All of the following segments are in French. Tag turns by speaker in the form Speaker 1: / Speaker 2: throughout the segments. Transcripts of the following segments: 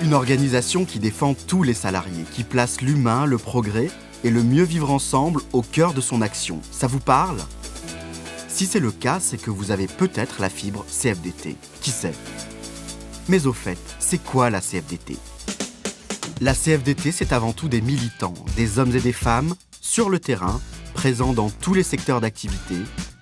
Speaker 1: Une organisation qui défend tous les salariés, qui place l'humain, le progrès et le mieux vivre ensemble au cœur de son action. Ça vous parle ? Si c'est le cas, c'est que vous avez peut-être la fibre CFDT. Qui sait ? Mais au fait, c'est quoi la CFDT ? La CFDT, c'est avant tout des militants, des hommes et des femmes, sur le terrain, présents dans tous les secteurs d'activité,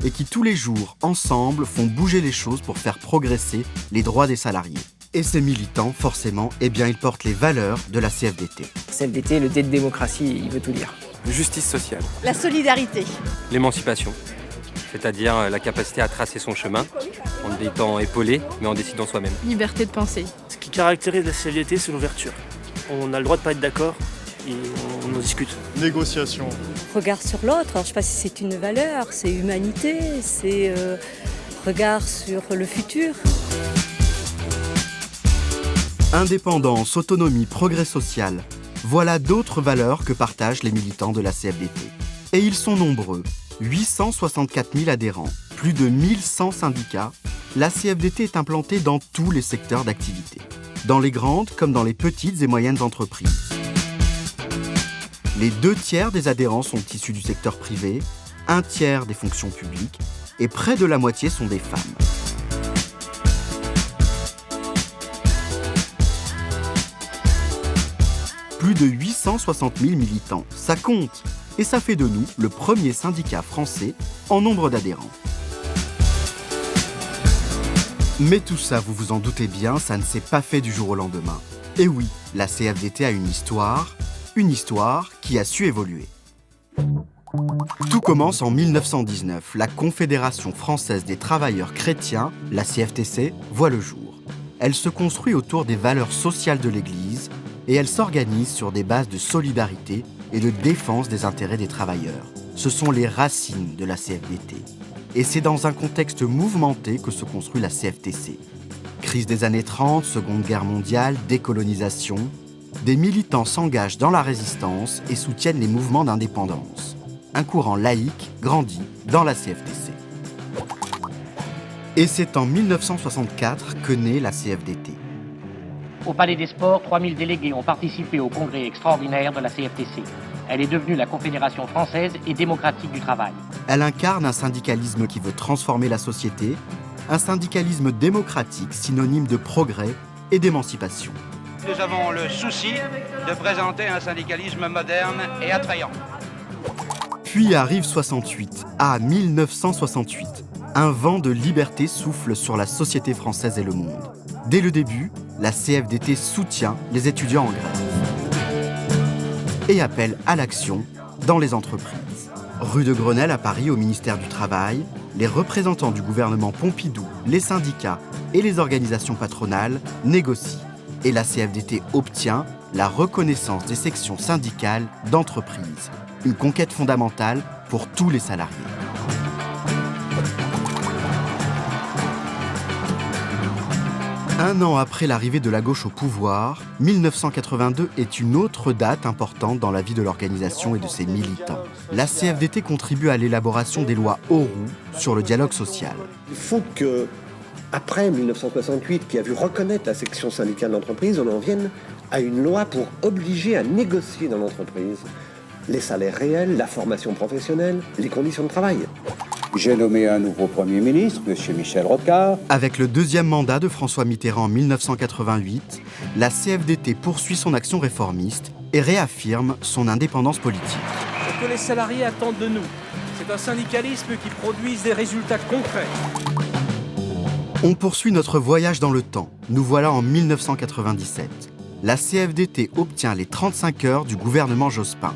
Speaker 1: et qui tous les jours, ensemble, font bouger les choses pour faire progresser les droits des salariés. Et ces militants, forcément, ils portent les valeurs de la CFDT.
Speaker 2: CFDT, le D de démocratie, il veut tout dire.
Speaker 3: Justice sociale.
Speaker 4: La solidarité.
Speaker 3: L'émancipation, c'est-à-dire la capacité à tracer son chemin, en étant épaulé, mais en décidant soi-même.
Speaker 4: Liberté de penser.
Speaker 5: Ce qui caractérise la CFDT, c'est l'ouverture. On a le droit de pas être d'accord et on en discute.
Speaker 6: Négociation.
Speaker 7: Regard sur l'autre, alors je ne sais pas si c'est une valeur, c'est humanité, c'est regard sur le futur.
Speaker 1: Indépendance, autonomie, progrès social, voilà d'autres valeurs que partagent les militants de la CFDT. Et ils sont nombreux, 864 000 adhérents, plus de 1100 syndicats. La CFDT est implantée dans tous les secteurs d'activité, dans les grandes comme dans les petites et moyennes entreprises. Les 2/3 des adhérents sont issus du secteur privé, 1/3 des fonctions publiques et près de la moitié sont des femmes. Plus de 860 000 militants, ça compte. Et ça fait de nous le premier syndicat français en nombre d'adhérents. Mais tout ça, vous vous en doutez bien, ça ne s'est pas fait du jour au lendemain. Et oui, la CFDT a une histoire qui a su évoluer. Tout commence en 1919. La Confédération française des travailleurs chrétiens, la CFTC, voit le jour. Elle se construit autour des valeurs sociales de l'Église et elle s'organise sur des bases de solidarité et de défense des intérêts des travailleurs. Ce sont les racines de la CFDT. Et c'est dans un contexte mouvementé que se construit la CFTC. Crise des années 30, Seconde Guerre mondiale, décolonisation, des militants s'engagent dans la résistance et soutiennent les mouvements d'indépendance. Un courant laïque grandit dans la CFTC. Et c'est en 1964 que naît la CFDT.
Speaker 8: Au Palais des Sports, 3000 délégués ont participé au congrès extraordinaire de la CFTC. Elle est devenue la Confédération française et démocratique du travail.
Speaker 1: Elle incarne un syndicalisme qui veut transformer la société, un syndicalisme démocratique synonyme de progrès et d'émancipation.
Speaker 9: Nous avons le souci de présenter un syndicalisme moderne et attrayant.
Speaker 1: Puis arrive 68, 1968. Un vent de liberté souffle sur la société française et le monde. Dès le début, la CFDT soutient les étudiants en grève et appelle à l'action dans les entreprises. Rue de Grenelle à Paris, au ministère du Travail, les représentants du gouvernement Pompidou, les syndicats et les organisations patronales négocient. Et la CFDT obtient la reconnaissance des sections syndicales d'entreprise. Une conquête fondamentale pour tous les salariés. Un an après l'arrivée de la gauche au pouvoir, 1982 est une autre date importante dans la vie de l'organisation et de ses militants. La CFDT contribue à l'élaboration des lois Auroux sur le dialogue social.
Speaker 10: Il faut que, après 1968, qui a vu reconnaître la section syndicale d'entreprise, on en vienne à une loi pour obliger à négocier dans l'entreprise les salaires réels, la formation professionnelle, les conditions de travail.
Speaker 11: J'ai nommé un nouveau Premier ministre, M. Michel Rocard.
Speaker 1: Avec le deuxième mandat de François Mitterrand en 1988, la CFDT poursuit son action réformiste et réaffirme son indépendance politique.
Speaker 5: Ce que les salariés attendent de nous, c'est un syndicalisme qui produise des résultats concrets.
Speaker 1: On poursuit notre voyage dans le temps. Nous voilà en 1997. La CFDT obtient les 35 heures du gouvernement Jospin.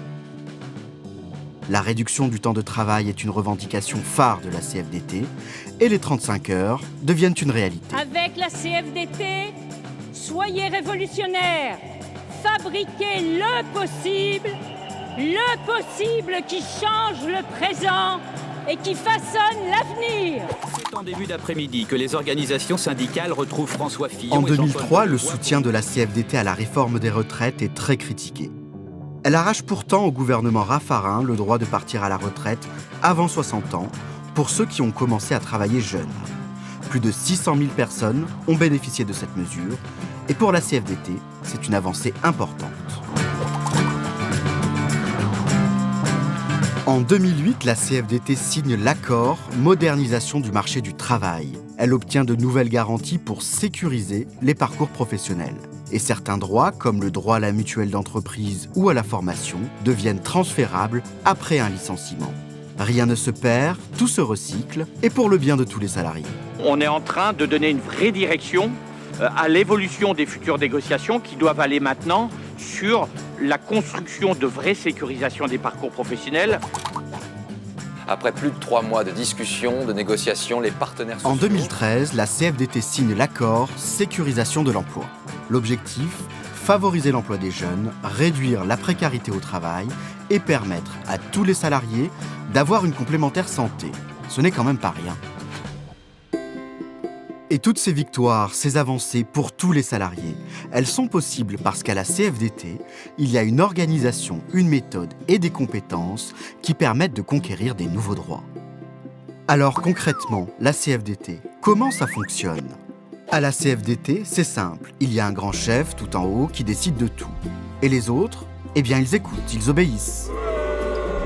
Speaker 1: La réduction du temps de travail est une revendication phare de la CFDT et les 35 heures deviennent une réalité.
Speaker 12: Avec la CFDT, soyez révolutionnaires, fabriquez le possible qui change le présent et qui façonne l'avenir.
Speaker 13: C'est en début d'après-midi que les organisations syndicales retrouvent François Fillon.
Speaker 1: En 2003, le soutien de la CFDT à la réforme des retraites est très critiqué. Elle arrache pourtant au gouvernement Raffarin le droit de partir à la retraite avant 60 ans pour ceux qui ont commencé à travailler jeunes. Plus de 600 000 personnes ont bénéficié de cette mesure Et pour la CFDT, c'est une avancée importante. En 2008, la CFDT signe l'accord Modernisation du marché du travail. Elle obtient de nouvelles garanties pour sécuriser les parcours professionnels. Et certains droits, comme le droit à la mutuelle d'entreprise ou à la formation, deviennent transférables après un licenciement. Rien ne se perd, tout se recycle, et pour le bien de tous les salariés.
Speaker 8: On est en train de donner une vraie direction à l'évolution des futures négociations qui doivent aller maintenant sur la construction de vraies sécurisations des parcours professionnels.
Speaker 4: Après plus de 3 mois de discussions, de négociations, les partenaires sociaux...
Speaker 1: En 2013, la CFDT signe l'accord Sécurisation de l'emploi. L'objectif, favoriser l'emploi des jeunes, réduire la précarité au travail et permettre à tous les salariés d'avoir une complémentaire santé. Ce n'est quand même pas rien. Et toutes ces victoires, ces avancées pour tous les salariés, elles sont possibles parce qu'à la CFDT, il y a une organisation, une méthode et des compétences qui permettent de conquérir des nouveaux droits. Alors concrètement, la CFDT, comment ça fonctionne ? À la CFDT, c'est simple, il y a un grand chef tout en haut qui décide de tout. Et les autres, eh bien ils écoutent, ils obéissent.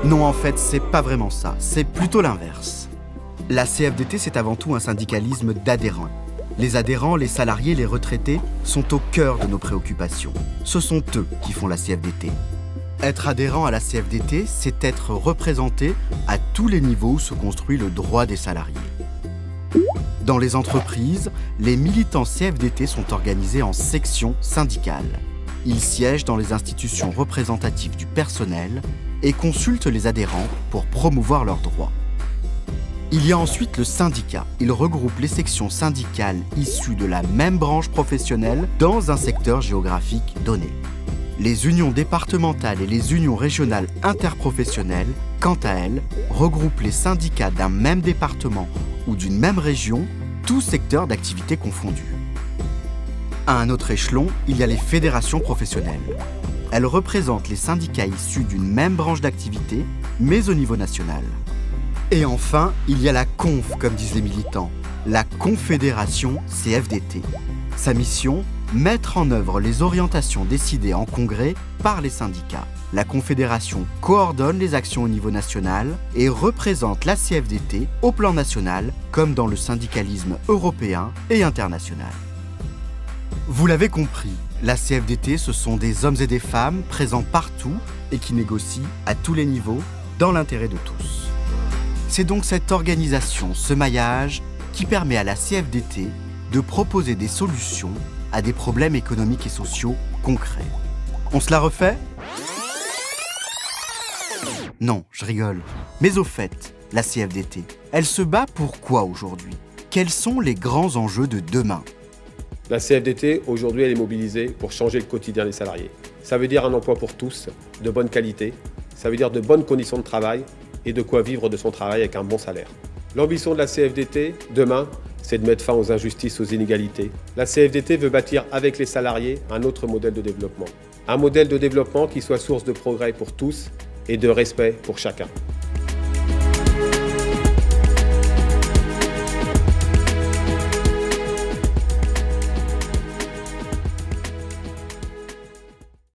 Speaker 1: Non, en fait, c'est pas vraiment ça, c'est plutôt l'inverse. La CFDT, c'est avant tout un syndicalisme d'adhérents. Les adhérents, les salariés, les retraités sont au cœur de nos préoccupations. Ce sont eux qui font la CFDT. Être adhérent à la CFDT, c'est être représenté à tous les niveaux où se construit le droit des salariés. Dans les entreprises, les militants CFDT sont organisés en sections syndicales. Ils siègent dans les institutions représentatives du personnel et consultent les adhérents pour promouvoir leurs droits. Il y a ensuite le syndicat. Il regroupe les sections syndicales issues de la même branche professionnelle dans un secteur géographique donné. Les unions départementales et les unions régionales interprofessionnelles, quant à elles, regroupent les syndicats d'un même département ou d'une même région, tous secteurs d'activité confondus. À un autre échelon, il y a les fédérations professionnelles. Elles représentent les syndicats issus d'une même branche d'activité, mais au niveau national. Et enfin, il y a la conf, comme disent les militants, la Confédération CFDT. Sa mission, mettre en œuvre les orientations décidées en congrès par les syndicats. La Confédération coordonne les actions au niveau national et représente la CFDT au plan national, comme dans le syndicalisme européen et international. Vous l'avez compris, la CFDT, ce sont des hommes et des femmes présents partout et qui négocient à tous les niveaux dans l'intérêt de tous. C'est donc cette organisation, ce maillage, qui permet à la CFDT de proposer des solutions à des problèmes économiques et sociaux concrets. On se la refait ? Non, je rigole. Mais au fait, la CFDT, elle se bat pour quoi aujourd'hui ? Quels sont les grands enjeux de demain ?
Speaker 6: La CFDT, aujourd'hui, elle est mobilisée pour changer le quotidien des salariés. Ça veut dire un emploi pour tous, de bonne qualité. Ça veut dire de bonnes conditions de travail et de quoi vivre de son travail avec un bon salaire. L'ambition de la CFDT, demain, c'est de mettre fin aux injustices, aux inégalités. La CFDT veut bâtir avec les salariés un autre modèle de développement. Un modèle de développement qui soit source de progrès pour tous et de respect pour chacun.